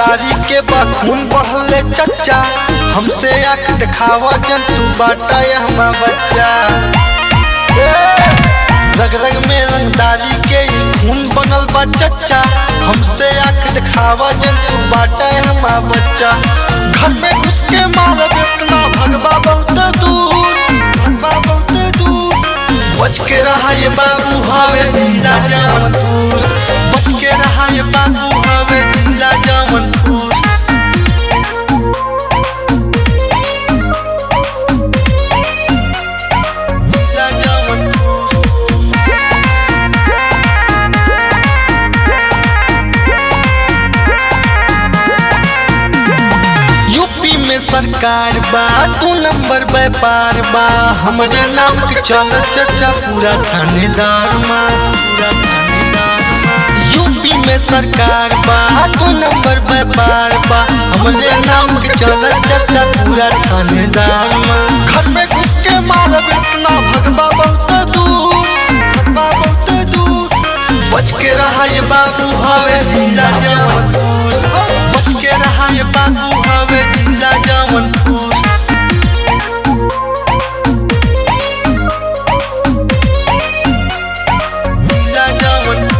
रंगदारी के खून बढ़ले चच्चा, हमसे आँख दिखावा जंतु बाटा हमारा बच्चा। रग रग में रंगदारी के खून बनल बा चच्चा, हमसे आँख दिखावा जंतु बाटा हमारा बच्चा। घर में घुस के मारब इतना भगवा बहुत दूर, भगवा बहुत दूर। बच के रहा ये बाबू हवे जिला जौनपुर, बच के रहा ये बाबू हवे जिला जौनपुर। सरकार बा 2 नंबर व्यापार बा, हमारे नाम के चल चर्चा पूरा थानेदार माँ, पूरा थानेदार। यूपी में सरकार बा 2 नंबर व्यापार बा, हमारे नाम के चल चर्चा पूरा थानेदार माँ। घर में घुस के मारब इतना भगवा बहुत दूर, भगवा बहुत दूर। बच के रहा ये बाबू हवे जिला जौनपुर, बच के रहा ये बाबू हवे जिला जौनपुर। जिला जौनपुर।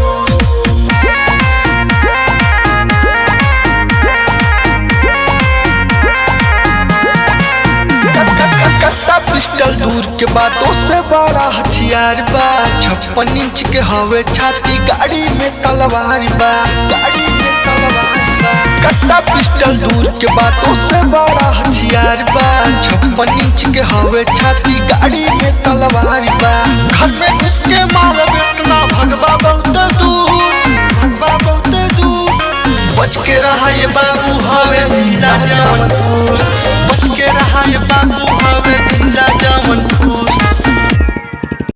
कट्टा पिस्टल दूर के बातों से बड़ा हथियार बा, 56 इंच के हवे छाती, गाड़ी में तलवार बा, गाड़ी में तलवार बा। कट्टा पिस्टल दूर के बातों से बड़ा हथियार बा, 56 इंच के हवे छाती, गाड़ी में तलवार बा। घर में घुस के मारब इतना भगवा बहुत दूर, भगवा बहुत दूर। बच के रहा ये बाबू हवे जिला जौनपुर,